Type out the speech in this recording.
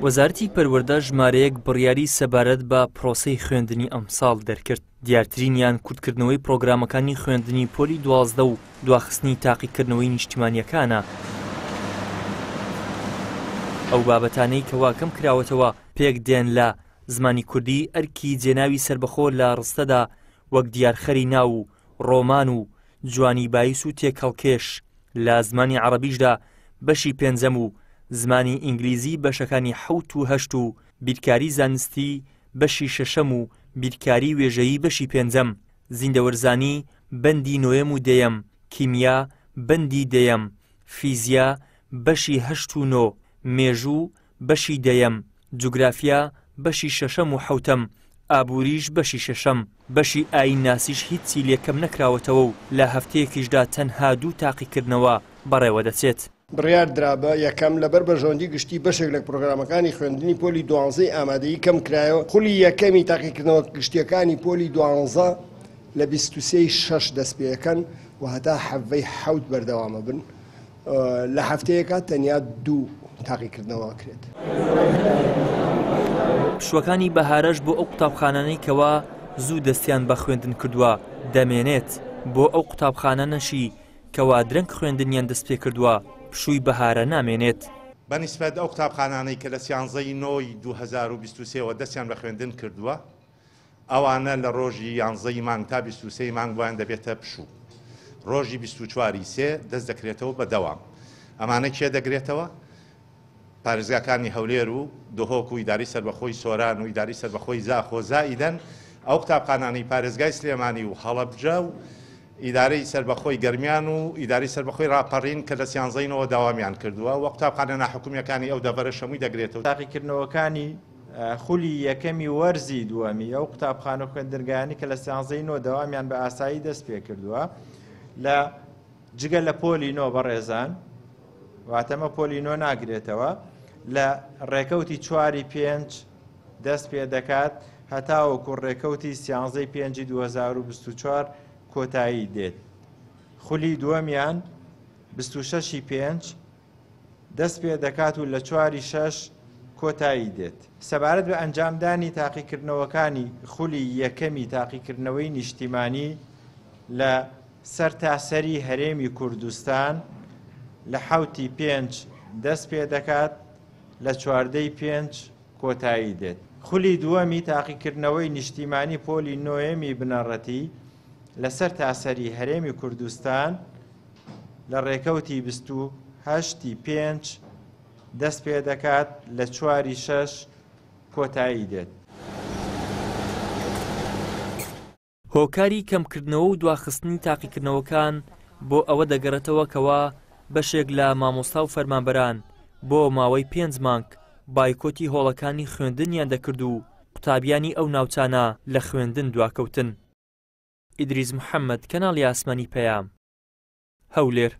وەزارەتی پەروەردە ژمارەیەک بڕیاری سەبارەت بە پرۆسەی خوێندنی ئەمساڵ دەرکرد. دیارترینیان کورتکردنەوەی پرۆگرامەکانی خوێندنی پۆلی 12 و دواخستنی تاقیکردنەوەی نیشتیمانیەکانە. ئەو بابەتانەی کە واکەم کراوەتەوە پێک دێن لە زمانی کوردی ئەرکی جێناوی سربەخۆ لە ڕستەدا وەک دیارخەری ناو و ڕۆمان و جوانی بایس و تێکەڵکێش. لە زمانی عەرەبیشدا بەشی پێنجەم و زمانی ئینگلیزی بەشەکانی 7 و 8 و بیرکاری زانستی بەشی شەشەم و بیرکاری وێژەیی بەشی پێنجەم، زیندەوەرزانی بەندی نۆیەم و دەیەم، کیمیا بەندی دەیەم، فیزیا بەشی 8 و 9، مێژوو بەشی دەیەم، جوگرافیا بەشی شەشەم و حەوتەم، ئابووریش بەشی شەشەم. بەشی ئاینناسیش هیچی لێکەم نەکراوەتەوە و لە هەفتەیەکیشدا تەنها 2 تاقیکردنەوە بەڕێوە دەچێت. بڕیار درابە یەکەم لەبەر بەژۆندی گشتی بەشێک لە پرۆگرامەکانی خوێندنی پۆلی 12 ئامادەیی کەم کرایەوە. خولی یەکەمی تاقیکردنەوە گشتیەکانی پۆلی 12 لە 23/6 دەست پێ یەکەن و هەتا حەڤەی 7 بەردەوامە بن. لە هەفتەیەکە تەنیا 2 تاقیکردنەوە کرێت. پشوەکانی بەهارەش بۆ ئەو قوتابخانانەی کەوا زوو دەستیان بە خوێندن کردووە دەمێنێت. بۆ ئەو قوتابخانانەشی کەوا درەنگ خوێندنیان دەست پێ کردووە پشووی بەهارە نامێنێت. بەنسبەت ئەو قوتابخانانەی کە لە 11ی نۆی 2023ەوە دەستیان بە خوێندن کردووە، ئەوانە لە ڕۆژی 11ی مانگ تا 23ی مانگ بۆیان دەبێتە پشوو. ڕۆژی 24ی سێ دەست دەکرێتەوە بەدەوام. ئەمانە کێ دەگرێتەوە؟ پارێزگاکانی هەولێر و دهۆک و ئیداری سەربەخۆی سۆران و ئیداری سەربەخۆی زاخۆ زائیدەن ئەو قوتابخانانەی پارێزگای سلێمانی و هەڵەبجە و ئیدارەی سەربەخۆی گەرمیان و ئیداری سەربەخۆی ڕاپەڕین کە لە 13ەوە داوامیان کردووە و قوتابخانە ناحکومیەکانی ئەو دەڤەرە شەمووی دەگرێتەوە. تاقیکردنەوەکانی خولی یەکەمی وەرزی دووەمی ئەو قوتابخانە خوێندنگانی کە لە 13ەوە داوامیان بە ئاسایی دەست پێ کردووە لە جگە لە پۆلی نۆ بەڕێزان واتەمە پۆلی نۆ ناگرێتەوە لە ڕێکەوتی 4/5 دەست پێ دەکات هەتاوەکو ڕێکەوتی 13/5/2024 کۆتایی دێت. خولی دووەمیان 26/5 دەست پێ دەکات و لە 4/6 کۆتایی دێت. سەبارەت بە ئەنجامدانی تاقیکردنەوەکانی خولی یەکەمی تاقیکردنەوەی نیشتیمانی لە سەرتاسەری هەرێمی کوردستان لە 7/5 دەست پێ دەکات لە 4/5 کۆتایی دێت. خولی دووەمی تاقیکردنەوەی نیشتیمانی پۆلی نۆیەمی بنەڕەتی لەسەر تاسەری هەرێمی کوردستان لە ڕێکەوتی 28/5 دەست پێ دەکات لە 4/6 کۆتایی دێت. هۆکاری کەمکردنەوە و دواخستنی تاقیکردنەوەکان بۆ ئەوە دەگەڕێتەوە کەوا بەشێک لە مامۆستا و فەرمانبەران بۆ ماوەی 5 مانگ بایکۆتی هۆڵەکانی خوێندنیان دەکرد و قوتابیانی ئەو ناوچانە لە خوێندن دواکەوتن. ئیدریس محەممەد، کەناڵی ئاسمانی پەیام، هەولێر.